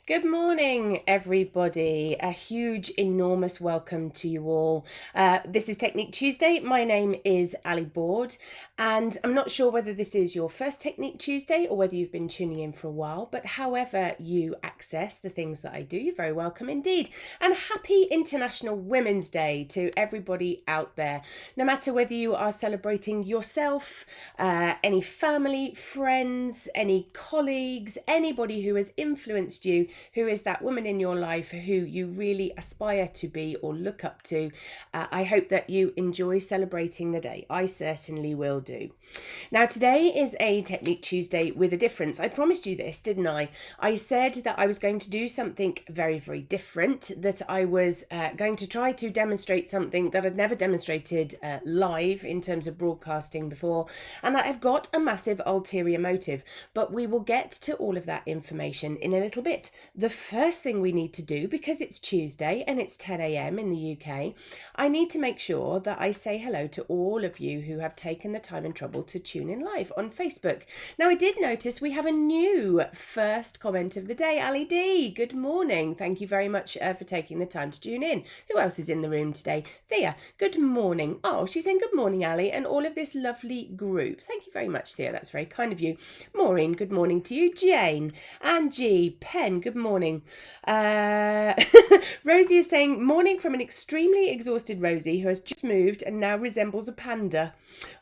Good morning, everybody. A huge, enormous welcome to you all. This is Technique Tuesday. My name is Ali Board, and I'm not sure whether this is your first Technique Tuesday or whether you've been tuning in for a while, but however you access the things that I do, you're very welcome indeed. And happy International Women's Day to everybody out there. No matter whether you are celebrating yourself, any family, friends, any colleagues, anybody who has influenced you, who is that woman in your life who you really aspire to be or look up to. I hope that you enjoy celebrating the day. I certainly will do. Now, today is a Technique Tuesday with a difference. I promised you this, didn't I? I said that I was going to do something very, very different, that I was going to try to demonstrate something that I'd never demonstrated live in terms of broadcasting before, and I've got a massive ulterior motive, but we will get to all of that information in a little bit. The first thing we need to do, because it's Tuesday and it's 10 a.m. in the UK, I need to make sure that I say hello to all of you who have taken the time and trouble to tune in live on Facebook. Now, I did notice we have a new first comment of the day. Ali D, good morning. Thank you very much for taking the time to tune in. Who else is in the room today? Thea, good morning. Oh, she's saying good morning, Ali, and all of this lovely group. Thank you very much, Thea. That's very kind of you. Maureen, good morning to you. Jane, Angie, Pen, good morning. Rosie is saying, morning from an extremely exhausted Rosie who has just moved and now resembles a panda.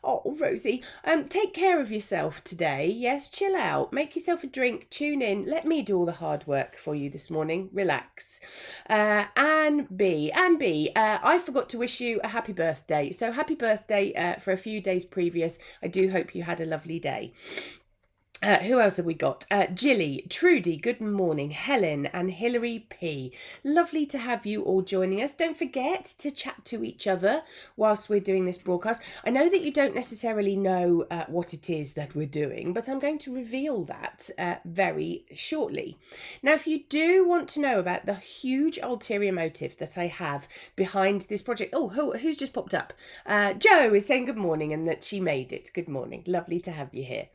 Oh, Rosie, take care of yourself today. Yes, chill out. Make yourself a drink. Tune in. Let me do all the hard work for you this morning. Relax. Anne B, I forgot to wish you a happy birthday. So happy birthday for a few days previous. I do hope you had a lovely day. Who else have we got? Jilly, Trudy, good morning, Helen and Hilary P. Lovely to have you all joining us. Don't forget to chat to each other whilst we're doing this broadcast. I know that you don't necessarily know what it is that we're doing, but I'm going to reveal that very shortly. Now, if you do want to know about the huge ulterior motive that I have behind this project, who's just popped up? Jo is saying good morning and that she made it. Good morning. Lovely to have you here.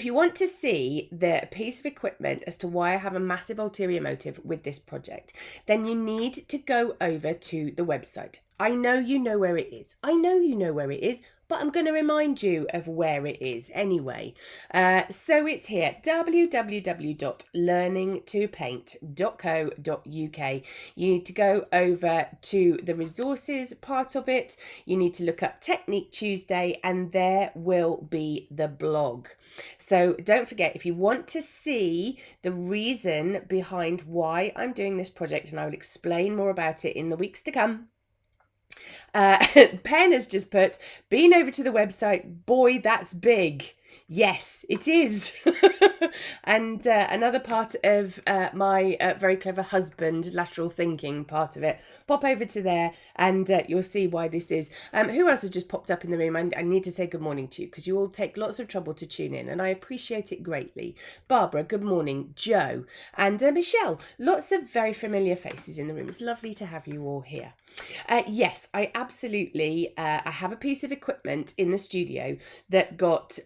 If you want to see the piece of equipment as to why I have a massive ulterior motive with this project, then you need to go over to the website. I know you know where it is. But I'm going to remind you of where it is anyway. So it's here, www.learningtopaint.co.uk. You need to go over to the resources part of it. You need to look up Technique Tuesday and there will be the blog. So don't forget, if you want to see the reason behind why I'm doing this project, and I will explain more about it in the weeks to come, Pen has just put, been over to the website, boy, that's big. Yes, it is. And another part of my very clever husband, lateral thinking part of it, pop over to there and you'll see why this is. Who else has just popped up in the room? I need to say good morning to you because you all take lots of trouble to tune in and I appreciate it greatly. Barbara, good morning. Joe and Michelle, lots of very familiar faces in the room. It's lovely to have you all here. Yes, I absolutely, I have a piece of equipment in the studio that got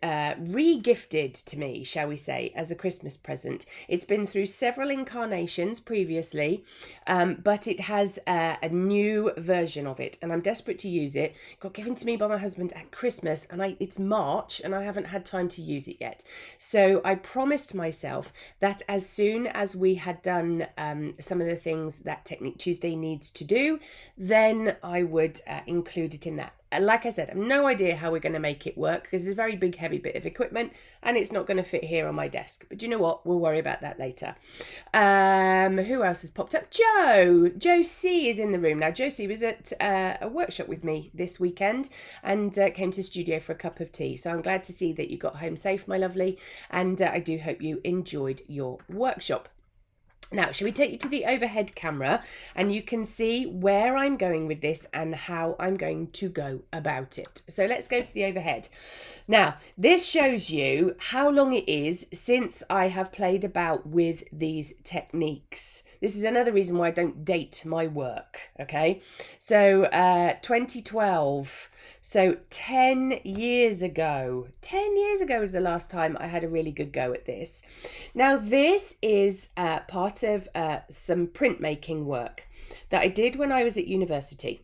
re-gifted to me, shall we say, as a Christmas present. It's been through several incarnations previously, but it has a new version of it and I'm desperate to use it. It got given to me by my husband at Christmas and it's March and I haven't had time to use it yet. So I promised myself that as soon as we had done some of the things that Technique Tuesday needs to do, then I would include it in that. Like I said, I have no idea how we're going to make it work because it's a very big, heavy bit of equipment and it's not going to fit here on my desk. But you know what? We'll worry about that later. Who else has popped up? Joe C is in the room. Now, Joe C was at a workshop with me this weekend and came to the studio for a cup of tea. So I'm glad to see that you got home safe, my lovely. And I do hope you enjoyed your workshop. Now, shall we take you to the overhead camera and you can see where I'm going with this and how I'm going to go about it. So let's go to the overhead. Now, this shows you how long it is since I have played about with these techniques. This is another reason why I don't date my work, okay? So 2012, so 10 years ago. 10 years ago was the last time I had a really good go at this. Now, this is part part of some printmaking work that I did when I was at university.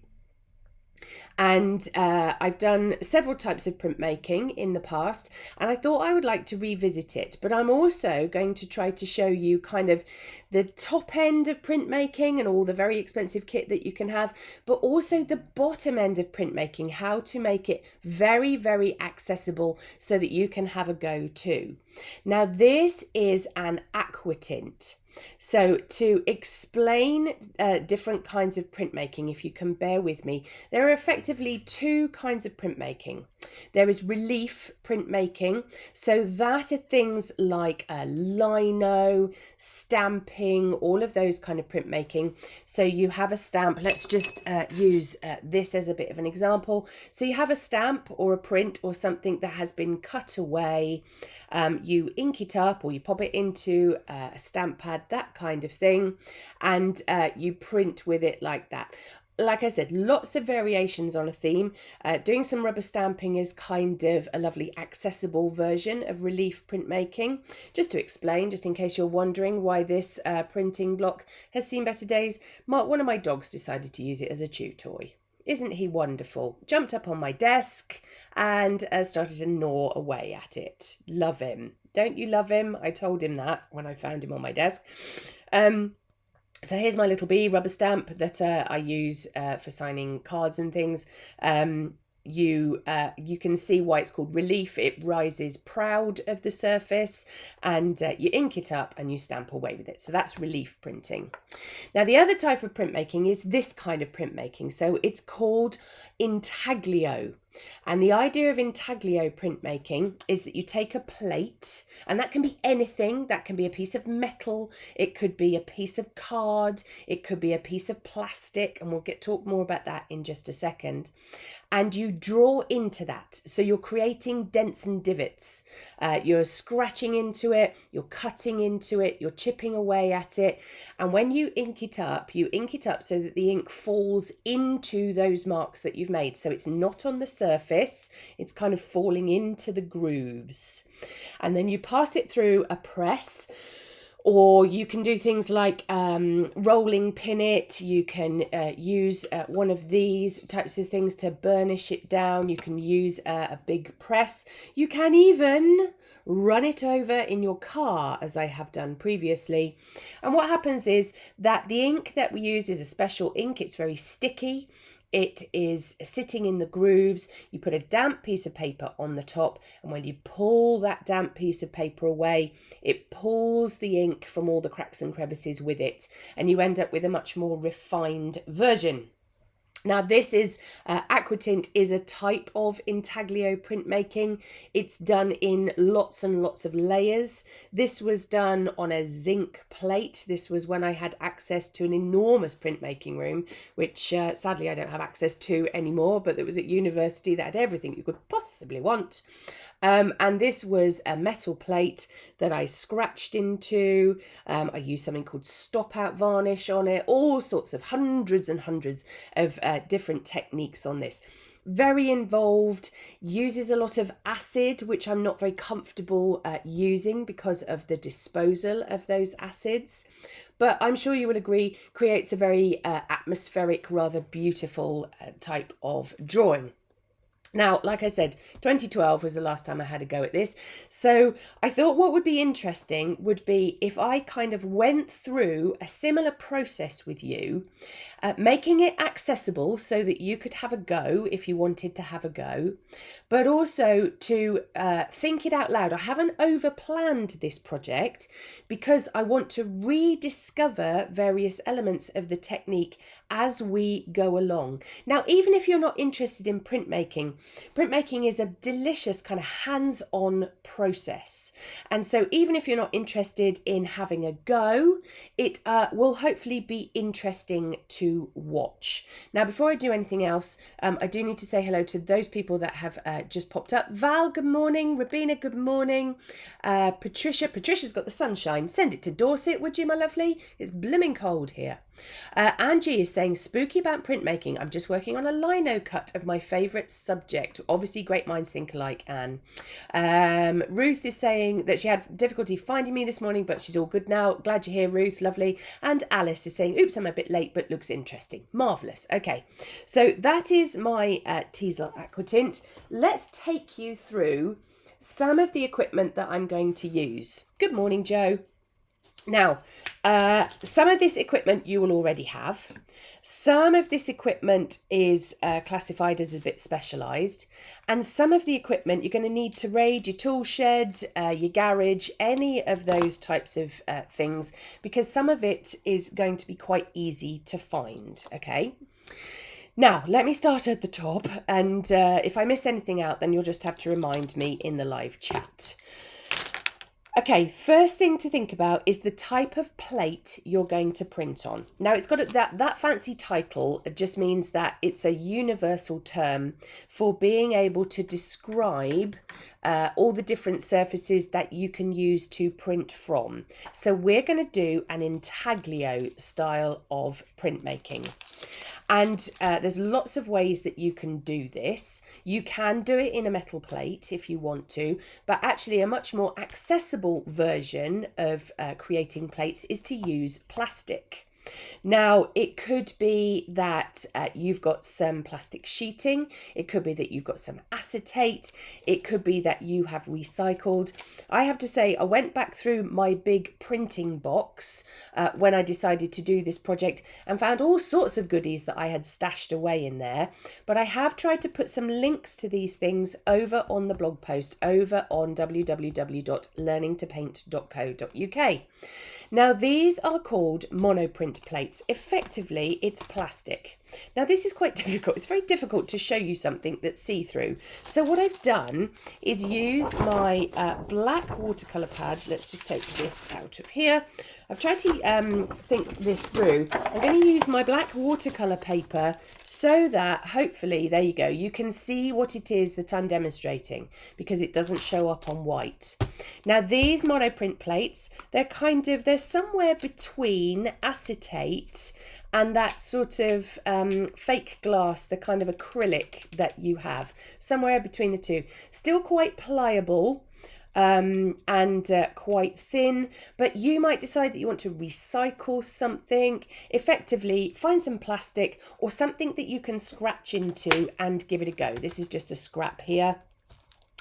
And I've done several types of printmaking in the past, and I thought I would like to revisit it. But I'm also going to try to show you kind of the top end of printmaking and all the very expensive kit that you can have, but also the bottom end of printmaking, how to make it very, very accessible so that you can have a go too. Now, this is an aquatint. So to explain different kinds of printmaking, if you can bear with me, there are effectively two kinds of printmaking. There is relief printmaking. So that are things like lino, stamping, all of those kind of printmaking. So you have a stamp. Let's just use this as a bit of an example. So you have a stamp or a print or something that has been cut away. You ink it up or you pop it into a stamp pad, that kind of thing, and you print with it like that. Like I said, lots of variations on a theme. Doing some rubber stamping is kind of a lovely accessible version of relief printmaking. Just to explain, just in case you're wondering why this printing block has seen better days, one of my dogs decided to use it as a chew toy. Isn't he wonderful? Jumped up on my desk and started to gnaw away at it. Love him. Don't you love him? I told him that when I found him on my desk. So here's my little bee rubber stamp that I use for signing cards and things. You can see why it's called relief. It rises proud of the surface, and you ink it up and you stamp away with it. So that's relief printing. Now the other type of printmaking is this kind of printmaking. So it's called Intaglio. And the idea of Intaglio printmaking is that you take a plate, and that can be anything. That can be a piece of metal, it could be a piece of card, it could be a piece of plastic, and we'll talk more about that in just a second. And you draw into that. So you're creating dents and divots. You're scratching into it, you're cutting into it, you're chipping away at it. And when you ink it up so that the ink falls into those marks that you've made. So it's not on the surface, it's kind of falling into the grooves. And then you pass it through a press, or you can do things like rolling pin it. You can use one of these types of things to burnish it down. You can use a big press. You can even run it over in your car, as I have done previously. And what happens is that the ink that we use is a special ink. It's very sticky. It is sitting in the grooves. You put a damp piece of paper on the top, and when you pull that damp piece of paper away, it pulls the ink from all the cracks and crevices with it, and you end up with a much more refined version. Now this is, aquatint is a type of intaglio printmaking. It's done in lots and lots of layers. This was done on a zinc plate. This was when I had access to an enormous printmaking room, which sadly I don't have access to anymore, but it was at university that had everything you could possibly want. And this was a metal plate that I scratched into. I used something called stop out varnish on it, all sorts of hundreds and hundreds of different techniques on this. Very involved, uses a lot of acid, which I'm not very comfortable using because of the disposal of those acids. But I'm sure you will agree, creates a very atmospheric, rather beautiful type of drawing. Now, like I said, 2012 was the last time I had a go at this. So I thought what would be interesting would be if I kind of went through a similar process with you, making it accessible so that you could have a go if you wanted to have a go, but also to think it out loud. I haven't over-planned this project because I want to rediscover various elements of the technique as we go along. Now, even if you're not interested in printmaking is a delicious kind of hands-on process. And so even if you're not interested in having a go, it will hopefully be interesting to watch. Now, before I do anything else, I do need to say hello to those people that have just popped up. Val, good morning. Rabina, good morning. Patricia's got the sunshine. Send it to Dorset, would you, my lovely? It's blooming cold here. Angie is saying, spooky about printmaking. I'm just working on a lino cut of my favourite subject. Obviously, great minds think alike, Anne. Ruth is saying that she had difficulty finding me this morning, but she's all good now. Glad you're here, Ruth. Lovely. And Alice is saying, oops, I'm a bit late, but looks interesting. Marvellous. Okay, so that is my Teasel Aquatint. Let's take you through some of the equipment that I'm going to use. Good morning, Joe. Now, some of this equipment you will already have. Some of this equipment is classified as a bit specialised. And some of the equipment you're going to need to raid your tool shed, your garage, any of those types of things, because some of it is going to be quite easy to find, okay? Now, let me start at the top, and if I miss anything out, then you'll just have to remind me in the live chat. Okay, first thing to think about is the type of plate you're going to print on. Now, it's got that fancy title. It just means that it's a universal term for being able to describe all the different surfaces that you can use to print from. So we're going to do an intaglio style of printmaking. And there's lots of ways that you can do this. You can do it in a metal plate if you want to, but actually a much more accessible version of creating plates is to use plastic. Now, it could be that you've got some plastic sheeting. It could be that you've got some acetate. It could be that you have recycled. I have to say, I went back through my big printing box when I decided to do this project and found all sorts of goodies that I had stashed away in there. But I have tried to put some links to these things over on the blog post over on www.learningtopaint.co.uk. Now, these are called monoprint plates. Effectively, it's plastic. Now, this is quite difficult. It's very difficult to show you something that's see-through. So what I've done is use my black watercolour pad. Let's just take this out of here. I've tried to think this through. I'm going to use my black watercolour paper so that hopefully, there you go, you can see what it is that I'm demonstrating because it doesn't show up on white. Now, these monoprint plates, they're somewhere between acetate and that sort of fake glass, the kind of acrylic that you have, somewhere between the two. Still quite pliable and quite thin, but you might decide that you want to recycle something. Effectively, find some plastic or something that you can scratch into and give it a go. This is just a scrap here.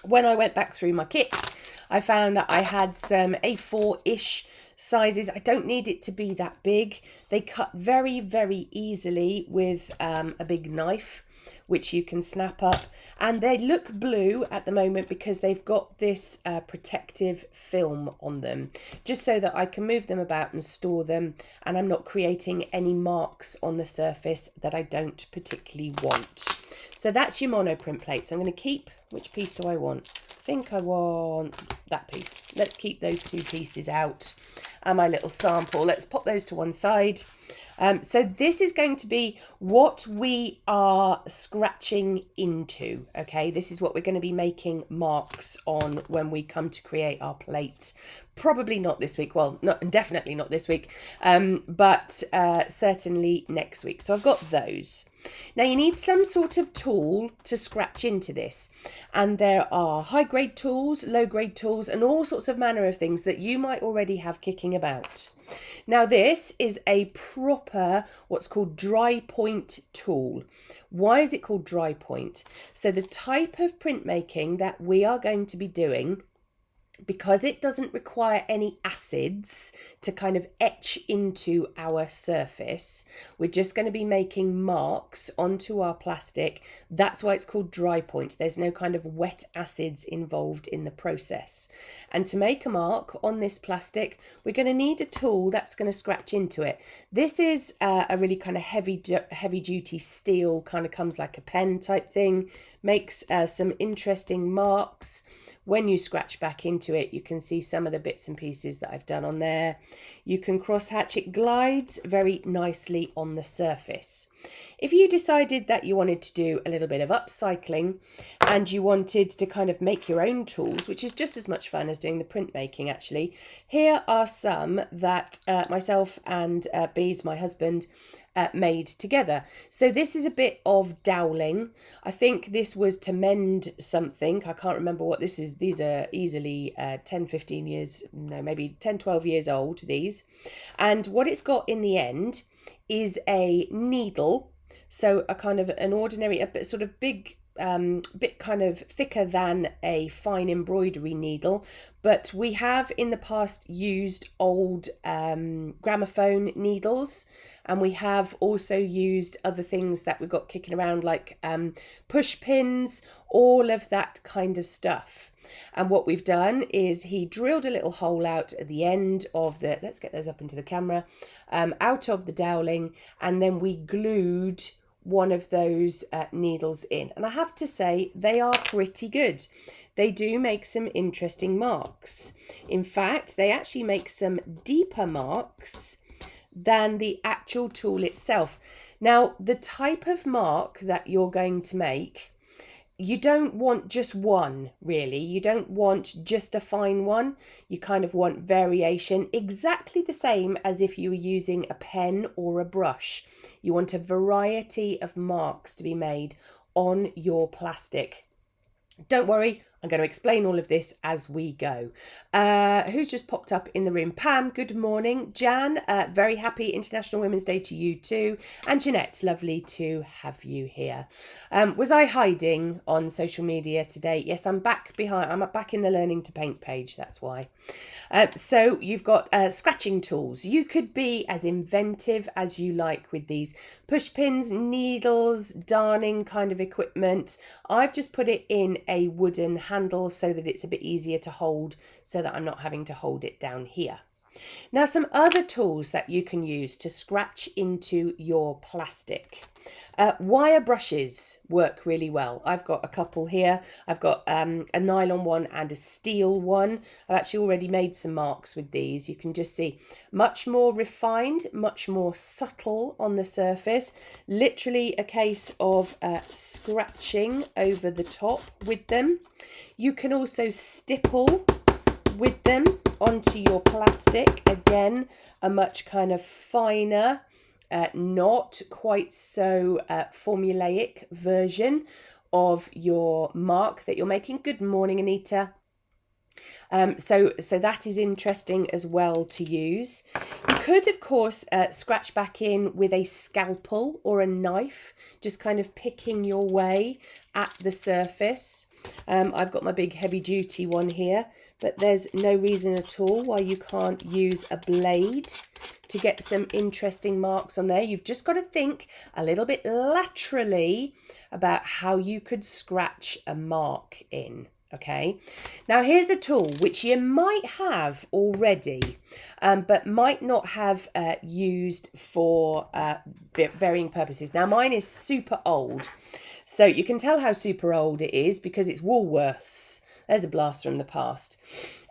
When I went back through my kits, I found that I had some A4-ish sizes. I don't need it to be that big. They cut very, very easily with a big knife, which you can snap up. And they look blue at the moment because they've got this protective film on them, just so that I can move them about and store them, and I'm not creating any marks on the surface that I don't particularly want. So that's your monoprint plates. I'm going to keep, which piece do I want? I think I want that piece. Let's keep those two pieces out. And my little sample, let's pop those to one side. So this is going to be what we are scratching into, okay? This is what we're going to be making marks on when we come to create our plate. Probably not this week, well, definitely not this week, but certainly next week. So I've got those. Now you need some sort of tool to scratch into this, and there are high-grade tools, low-grade tools, and all sorts of manner of things that you might already have kicking about. Now this is a proper, what's called dry point tool. Why is it called dry point? So the type of printmaking that we are going to be doing, because it doesn't require any acids to kind of etch into our surface, we're just going to be making marks onto our plastic. That's why it's called dry point. There's no kind of wet acids involved in the process. And to make a mark on this plastic, we're going to need a tool that's going to scratch into it. This is a really kind of heavy duty steel, kind of comes like a pen type thing, makes some interesting marks. When you scratch back into it, you can see some of the bits and pieces that I've done on there. You can cross hatch, it glides very nicely on the surface. If you decided that you wanted to do a little bit of upcycling and you wanted to kind of make your own tools, which is just as much fun as doing the printmaking actually, here are some that myself and Bees, my husband, made together. So this is a bit of doweling. I think this was to mend something. I can't remember what this is. These are easily 10, 15 years, no, maybe 10, 12 years old, these. And what it's got in the end is a needle. So a kind of an ordinary, a bit sort of big, bit kind of thicker than a fine embroidery needle, but we have in the past used old gramophone needles, and we have also used other things that we've got kicking around like push pins, all of that kind of stuff. And what we've done is he drilled a little hole out at the end of the, let's get those up into the camera, out of the doweling, and then we glued one of those needles in. And I have to say, they are pretty good. They do make some interesting marks. In fact, they actually make some deeper marks than the actual tool itself. Now, the type of mark that you're going to make, you don't want just one, really. You don't want just a fine one. You kind of want variation, exactly the same as if you were using a pen or a brush. You want a variety of marks to be made on your plastic. Don't worry, I'm going to explain all of this as we go. Who's just popped up in the room? Pam, good morning. Jan, very happy International Women's Day to you too. And Jeanette, lovely to have you here. Was I hiding on social media today? Yes, I'm back in the Learning to Paint page, that's why. So you've got scratching tools. You could be as inventive as you like with these push pins, needles, darning kind of equipment. I've just put it in a wooden handle so that it's a bit easier to hold, so that I'm not having to hold it down here. Now, some other tools that you can use to scratch into your plastic. Wire brushes work really well. I've got a couple here. I've got a nylon one and a steel one. I've actually already made some marks with these. You can just see much more refined, much more subtle on the surface. Literally a case of scratching over the top with them. You can also stipple with them onto your plastic. Again, a much kind of finer, not quite so formulaic version of your mark that you're making. Good morning, Anita. So that is interesting as well to use. You could, of course, scratch back in with a scalpel or a knife, just kind of picking your way at the surface. I've got my big heavy duty one here, but there's no reason at all why you can't use a blade to get some interesting marks on there. You've just got to think a little bit laterally about how you could scratch a mark in. Okay, now here's a tool which you might have already, but might not have used for varying purposes. Now mine is super old, so you can tell how super old it is because it's Woolworths. There's a blast from the past.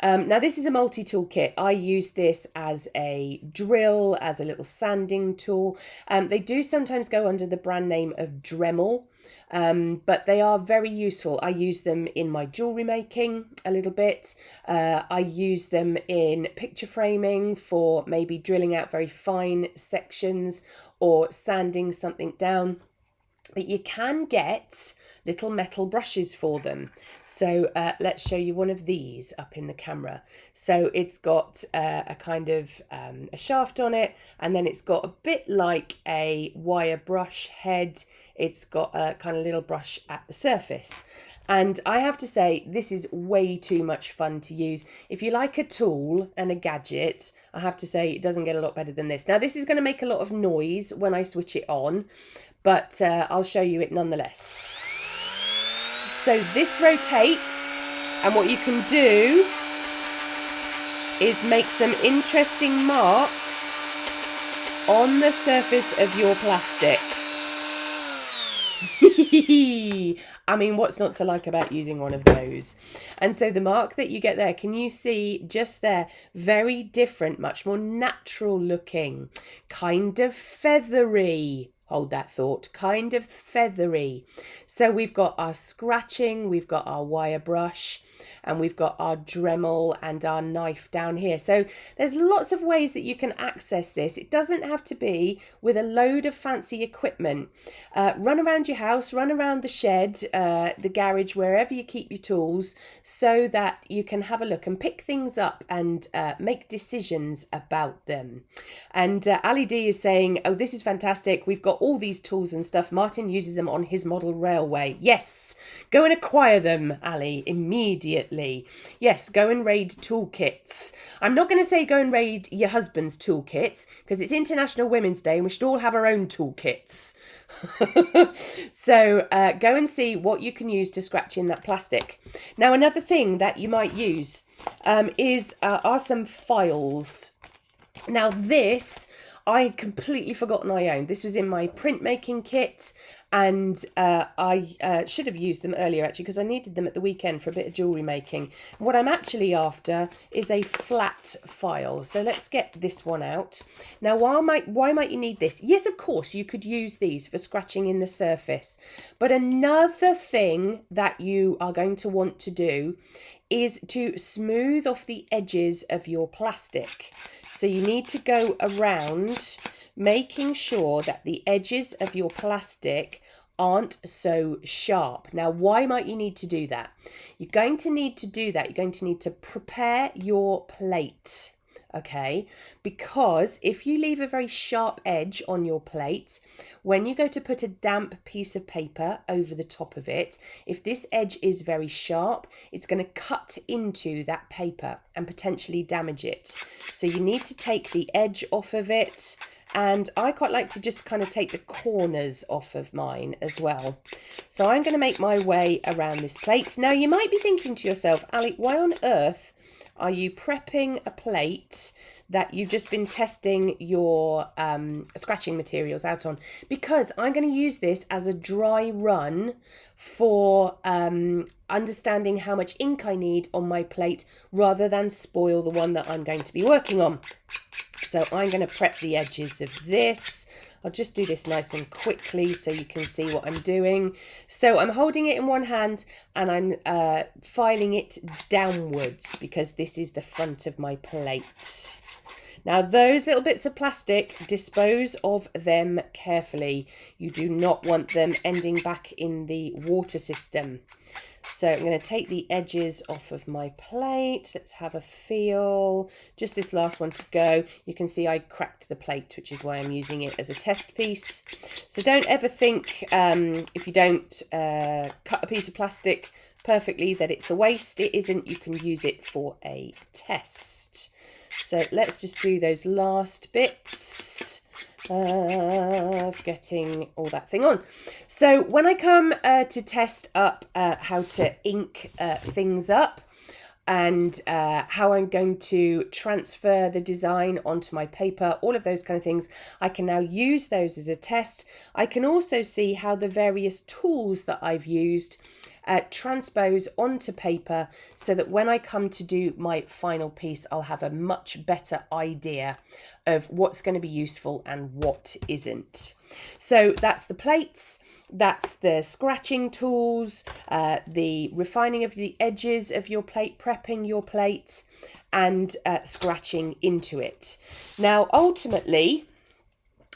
Now this is a multi-tool kit. I use this as a drill, as a little sanding tool. They do sometimes go under the brand name of Dremel. But they are very useful. I use them in my jewellery making a little bit. I use them in picture framing for maybe drilling out very fine sections or sanding something down. But you can get little metal brushes for them. So let's show you one of these up in the camera. So it's got a kind of a shaft on it, and then it's got a bit like a wire brush head. It's got a kind of little brush at the surface. And I have to say, this is way too much fun to use. If you like a tool and a gadget, I have to say it doesn't get a lot better than this. Now, this is going to make a lot of noise when I switch it on, but I'll show you it nonetheless. So this rotates, and what you can do is make some interesting marks on the surface of your plastic. I mean, what's not to like about using one of those? And so the mark that you get there, can you see just there? Very different, much more natural looking, kind of feathery hold that thought, kind of feathery. So we've got our scratching, we've got our wire brush, and we've got our Dremel and our knife down here. So there's lots of ways that you can access this. It doesn't have to be with a load of fancy equipment. Run around your house, run around the shed, the garage, wherever you keep your tools, so that you can have a look and pick things up and make decisions about them. And Ali D is saying, oh, this is fantastic. We've got all these tools and stuff. Martin uses them on his model railway. Yes, go and acquire them, Ali, immediately. Yes, go and raid toolkits. I'm not going to say go and raid your husband's toolkits, because it's International Women's Day and we should all have our own toolkits. So go and see what you can use to scratch in that plastic. Now, another thing that you might use are some files. Now this, I completely forgotten I owned. This was in my printmaking kit, and I should have used them earlier actually, because I needed them at the weekend for a bit of jewellery making. What I'm actually after is a flat file. So let's get this one out. Now, why might you need this? Yes, of course, you could use these for scratching in the surface. But another thing that you are going to want to do is to smooth off the edges of your plastic. So you need to go around making sure that the edges of your plastic aren't so sharp. Now, why might you need to do that? You're going to need to do that. You're going to need to prepare your plate, okay? Because if you leave a very sharp edge on your plate, when you go to put a damp piece of paper over the top of it, if this edge is very sharp, it's going to cut into that paper and potentially damage it. So you need to take the edge off of it. And I quite like to just kind of take the corners off of mine as well. So I'm going to make my way around this plate. Now, you might be thinking to yourself, Ali, why on earth are you prepping a plate that you've just been testing your scratching materials out on? Because I'm going to use this as a dry run for understanding how much ink I need on my plate, rather than spoil the one that I'm going to be working on. So I'm going to prep the edges of this. I'll just do this nice and quickly so you can see what I'm doing. So I'm holding it in one hand and I'm filing it downwards, because this is the front of my plate. Now, those little bits of plastic, dispose of them carefully. You do not want them ending back in the water system. So I'm going to take the edges off of my plate. Let's have a feel. Just this last one to go. You can see I cracked the plate, which is why I'm using it as a test piece. So don't ever think if you don't cut a piece of plastic perfectly that it's a waste. It isn't. You can use it for a test. So let's just do those last bits of getting all that thing on. So when I come to test up how to ink things up and how I'm going to transfer the design onto my paper, all of those kind of things, I can now use those as a test. I can also see how the various tools that I've used transpose onto paper, so that when I come to do my final piece, I'll have a much better idea of what's going to be useful and what isn't. So that's the plates, that's the scratching tools, the refining of the edges of your plate, prepping your plate, and scratching into it. Now, ultimately,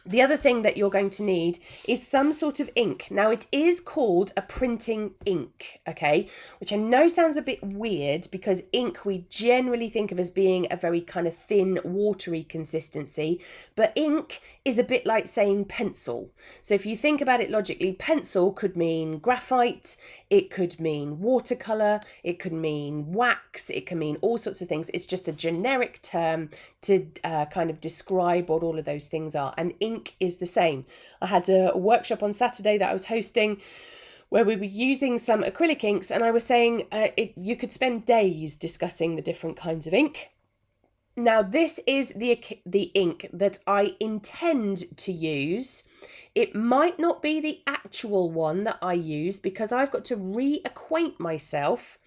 the other thing that you're going to need is some sort of ink. Now, it is called a printing ink, okay? Which I know sounds a bit weird, because ink we generally think of as being a very kind of thin, watery consistency. But ink is a bit like saying pencil. So if you think about it logically, pencil could mean graphite, it could mean watercolour, it could mean wax, it can mean all sorts of things. It's just a generic term to kind of describe what all of those things are. And ink is the same. I had a workshop on Saturday that I was hosting where we were using some acrylic inks, and I was saying you could spend days discussing the different kinds of ink. Now, this is the ink that I intend to use. It might not be the actual one that I use, because I've got to reacquaint myself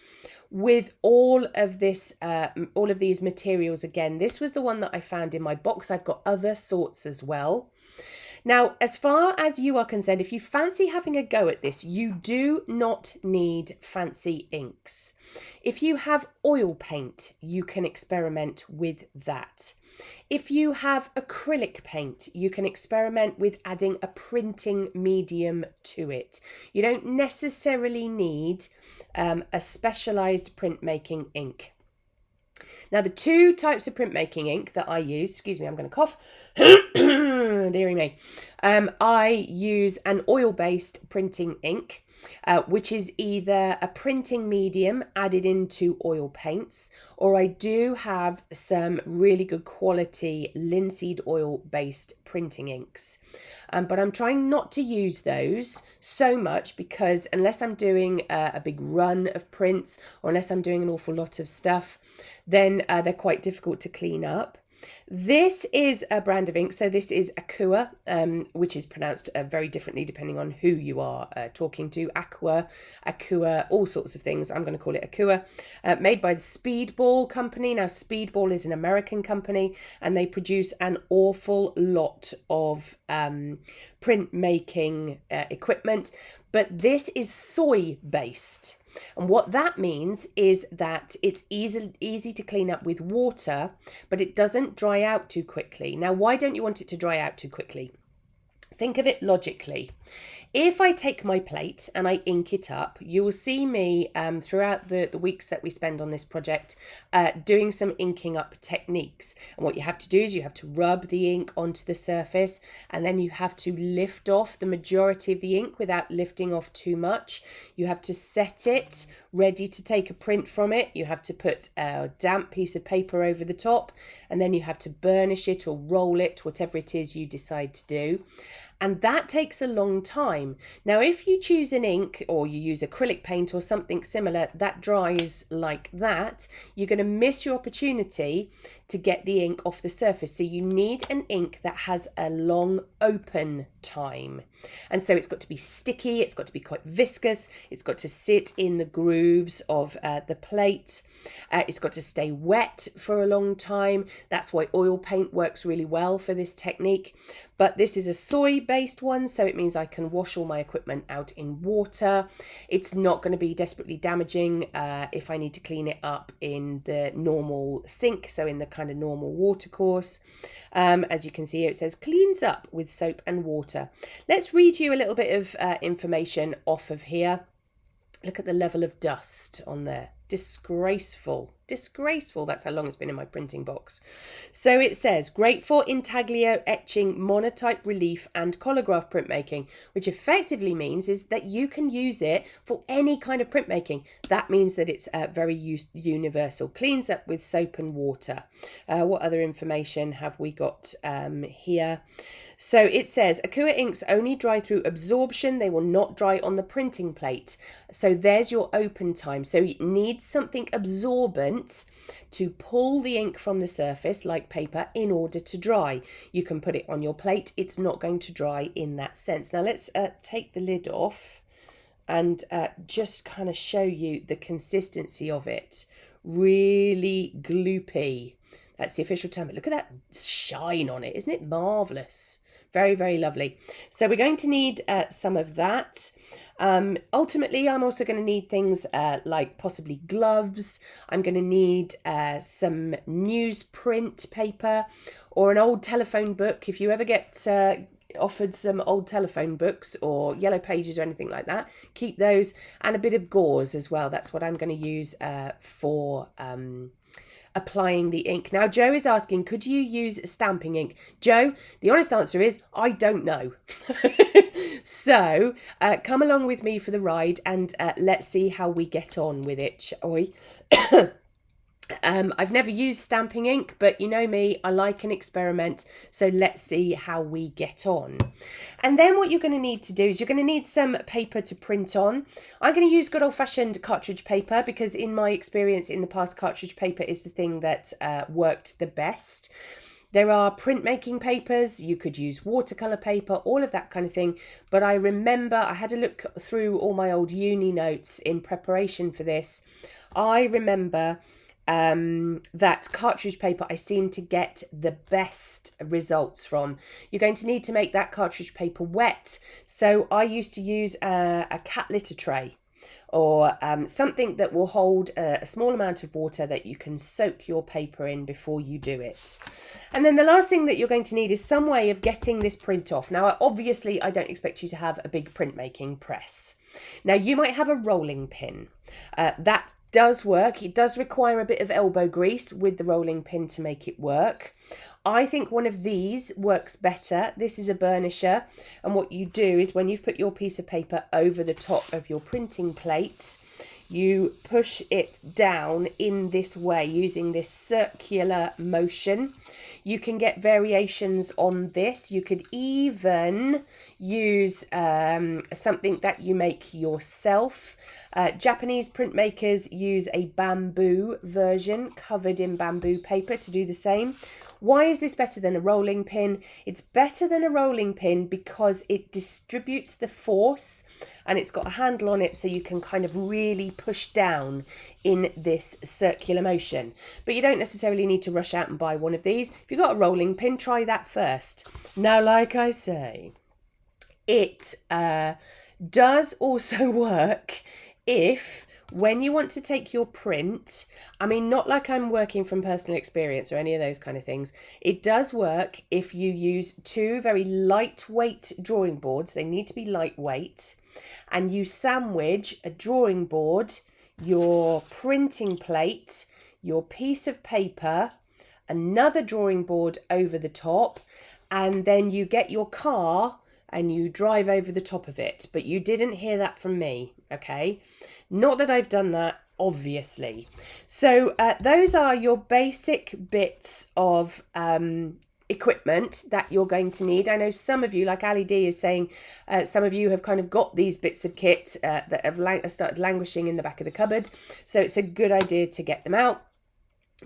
with all of these materials again. This was the one that I found in my box. I've got other sorts as well. Now, as far as you are concerned, if you fancy having a go at this, you do not need fancy inks. If you have oil paint, you can experiment with that. If you have acrylic paint, you can experiment with adding a printing medium to it. You don't necessarily need a specialised printmaking ink. Now, the two types of printmaking ink that I use, excuse me, I'm going to cough, dearie me, I use an oil-based printing ink, which is either a printing medium added into oil paints, or I do have some really good quality linseed oil based printing inks. But I'm trying not to use those so much because unless I'm doing a big run of prints or unless I'm doing an awful lot of stuff, then they're quite difficult to clean up. This is a brand of ink, so this is Aqua, which is pronounced very differently depending on who you are talking to. Aqua, all sorts of things. I'm going to call it Aqua, made by the Speedball company. Now, Speedball is an American company, and they produce an awful lot of printmaking equipment, but this is soy-based. And what that means is that it's easy to clean up with water, but it doesn't dry out too quickly. Now, why don't you want it to dry out too quickly? Think of it logically. If I take my plate and I ink it up, you will see me throughout the weeks that we spend on this project doing some inking up techniques. And what you have to do is you have to rub the ink onto the surface, and then you have to lift off the majority of the ink without lifting off too much. You have to set it ready to take a print from it. You have to put a damp piece of paper over the top, and then you have to burnish it or roll it, whatever it is you decide to do. And that takes a long time. Now, if you choose an ink or you use acrylic paint or something similar that dries like that, you're going to miss your opportunity to get the ink off the surface. So you need an ink that has a long open time. And so it's got to be sticky, it's got to be quite viscous, it's got to sit in the grooves of the plate. It's got to stay wet for a long time. That's why oil paint works really well for this technique. But this is a soy-based one, so it means I can wash all my equipment out in water. It's not going to be desperately damaging if I need to clean it up in the normal sink, so in the kind of normal water course. As you can see here, it says cleans up with soap and water. Let's read you a little bit of information off of here. Look at the level of dust on there. Disgraceful. That's how long it's been in my printing box. So it says, great for intaglio, etching, monotype relief and collagraph printmaking, which effectively means is that you can use it for any kind of printmaking. That means that it's very universal. Cleans up with soap and water. What other information have we got here? So it says, Aqua inks only dry through absorption. They will not dry on the printing plate. So there's your open time. So you need something absorbent to pull the ink from the surface like paper in order to dry. You can put it on your plate. It's not going to dry in that sense. Now let's take the lid off and just kind of show you the consistency of it. Really gloopy. That's the official term. But look at that shine on it. Isn't it marvellous? Very, very lovely. So we're going to need some of that. Ultimately, I'm also going to need things like possibly gloves. I'm going to need some newsprint paper or an old telephone book. If you ever get offered some old telephone books or yellow pages or anything like that, keep those, and a bit of gauze as well. That's what I'm going to use for applying the ink. Now, Joe is asking, could you use stamping ink? Joe, the honest answer is, I don't know. So come along with me for the ride and let's see how we get on with it, shall we? I've never used stamping ink, but you know me, I like an experiment. So let's see how we get on. And then what you're going to need to do is you're going to need some paper to print on. I'm going to use good old-fashioned cartridge paper because in my experience in the past, cartridge paper is the thing that worked the best. There are printmaking papers, you could use watercolour paper, all of that kind of thing. But I remember, I had a look through all my old uni notes in preparation for this. I remember that cartridge paper I seem to get the best results from. You're going to need to make that cartridge paper wet. So I used to use a cat litter tray, or something that will hold a small amount of water that you can soak your paper in before you do it. And then the last thing that you're going to need is some way of getting this print off. Now, obviously, I don't expect you to have a big printmaking press. Now, you might have a rolling pin. That does work. It does require a bit of elbow grease with the rolling pin to make it work. I think one of these works better. This is a burnisher, and what you do is when you've put your piece of paper over the top of your printing plate, you push it down in this way using this circular motion. You can get variations on this. You could even use something that you make yourself. Japanese printmakers use a bamboo version covered in bamboo paper to do the same. Why is this better than a rolling pin? It's better than a rolling pin because it distributes the force, and it's got a handle on it so you can kind of really push down in this circular motion. But you don't necessarily need to rush out and buy one of these. If you've got a rolling pin, try that first. Now, like I say, it does also work if, when you want to take your print, I mean, not like I'm working from personal experience or any of those kind of things. It does work if you use two very lightweight drawing boards. They need to be lightweight. And you sandwich a drawing board, your printing plate, your piece of paper, another drawing board over the top, and then you get your car and you drive over the top of it. But you didn't hear that from me, okay? Not that I've done that, obviously. So those are your basic bits of equipment that you're going to need. I know some of you, like Ali D is saying, some of you have kind of got these bits of kit that have started languishing in the back of the cupboard. So it's a good idea to get them out.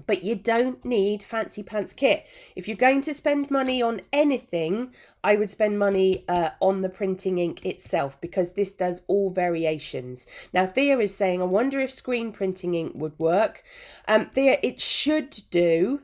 But you don't need fancy pants kit. If you're going to spend money on anything, I would spend money on the printing ink itself, because this does all variations. Now, Thea is saying, I wonder if screen printing ink would work. Thea, it should do.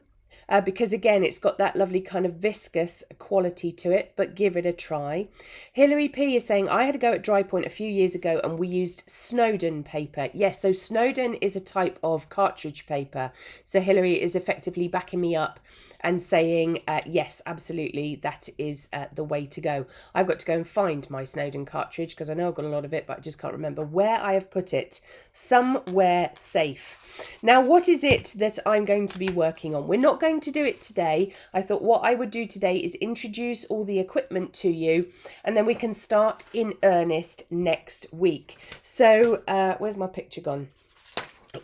Because again, it's got that lovely kind of viscous quality to it, but give it a try. Hilary P is saying, I had a go at Dry Point a few years ago and we used Snowden paper. Yes, so Snowden is a type of cartridge paper. So Hilary is effectively backing me up and saying, yes, absolutely, that is the way to go. I've got to go and find my Snowden cartridge because I know I've got a lot of it, but I just can't remember where I have put it. Somewhere safe. Now, what is it that I'm going to be working on? We're not going to do it today. I thought what I would do today is introduce all the equipment to you, and then we can start in earnest next week. So where's my picture gone?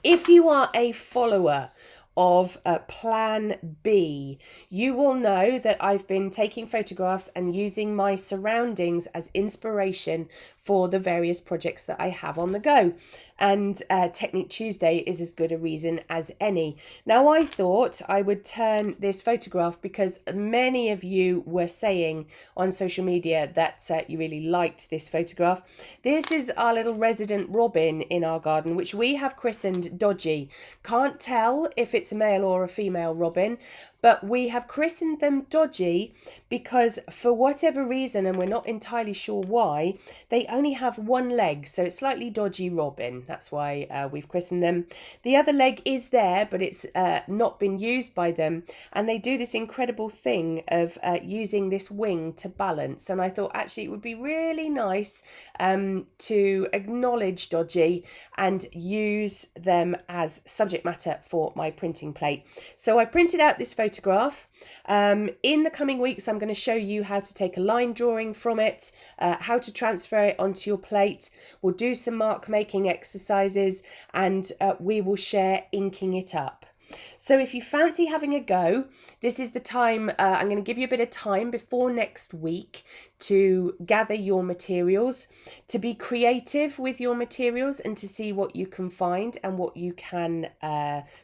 If you are a follower of Plan B, you will know that I've been taking photographs and using my surroundings as inspiration for the various projects that I have on the go. And Technique Tuesday is as good a reason as any. Now, I thought I would turn this photograph because many of you were saying on social media that you really liked this photograph. This is our little resident robin in our garden, which we have christened Dodgy. Can't tell if it's a male or a female robin, but we have christened them Dodgy because for whatever reason, and we're not entirely sure why, they only have one leg. So it's slightly dodgy robin. That's why we've christened them. The other leg is there, but it's not been used by them. And they do this incredible thing of using this wing to balance. And I thought actually it would be really nice to acknowledge Dodgy and use them as subject matter for my printing plate. So I printed out this photograph. In the coming weeks, I'm going to show you how to take a line drawing from it, how to transfer it onto your plate. We'll do some mark making exercises, and we will share inking it up. So if you fancy having a go, this is the time. I'm going to give you a bit of time before next week to gather your materials, to be creative with your materials and to see what you can find and what you can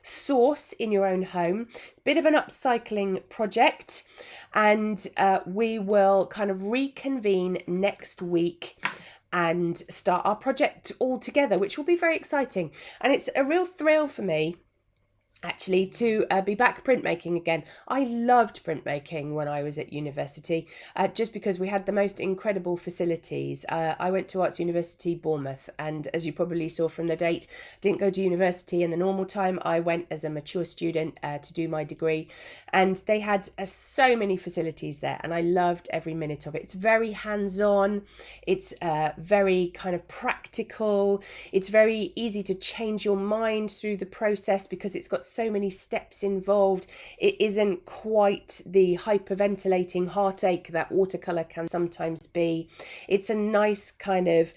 source in your own home. It's a bit of an upcycling project, and we will kind of reconvene next week and start our project all together, which will be very exciting. And it's a real thrill for me actually to be back printmaking again. I loved printmaking when I was at university, just because we had the most incredible facilities. I went to Arts University Bournemouth, and as you probably saw from the date, didn't go to university in the normal time. I went as a mature student to do my degree, and they had so many facilities there, and I loved every minute of it. It's very hands-on, it's very kind of practical, it's very easy to change your mind through the process because it's got so many steps involved. It isn't quite the hyperventilating heartache that watercolour can sometimes be. It's a nice kind of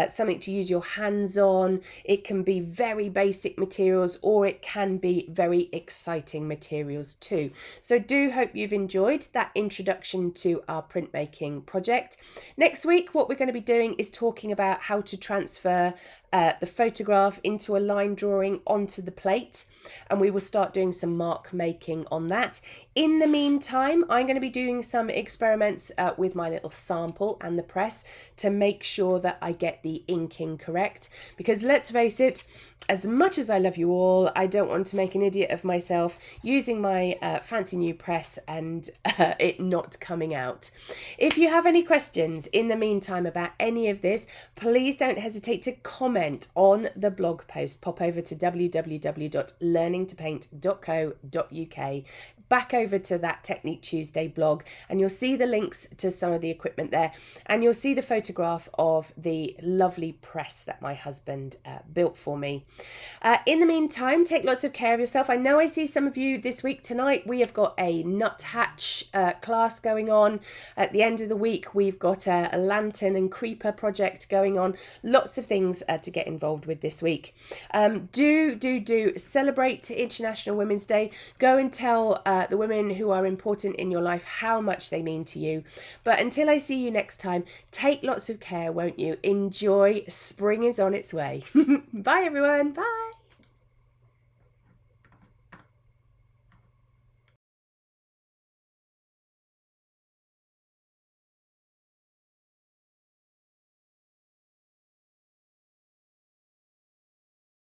something to use your hands on. It can be very basic materials, or it can be very exciting materials too. So do hope you've enjoyed that introduction to our printmaking project. Next week, what we're going to be doing is talking about how to transfer the photograph into a line drawing onto the plate, and we will start doing some mark making on that. In the meantime, I'm going to be doing some experiments with my little sample and the press to make sure that I get the inking correct, because let's face it, as much as I love you all, I don't want to make an idiot of myself using my fancy new press and it not coming out. If you have any questions in the meantime about any of this, please don't hesitate to comment on the blog post. Pop over to www.learningtopaint.co.uk, back over to that Technique Tuesday blog, and you'll see the links to some of the equipment there, and you'll see the photograph of the lovely press that my husband built for me. In the meantime, take lots of care of yourself. I know I see some of you this week. Tonight we have got a nuthatch class going on. At the end of the week we've got a lantern and creeper project going on. Lots of things to get involved with this week. Do celebrate International Women's Day. Go and tell the women who are important in your life how much they mean to you. But until I see you next time, take lots of care, won't you? Enjoy. Spring is on its way. Bye everyone. Bye.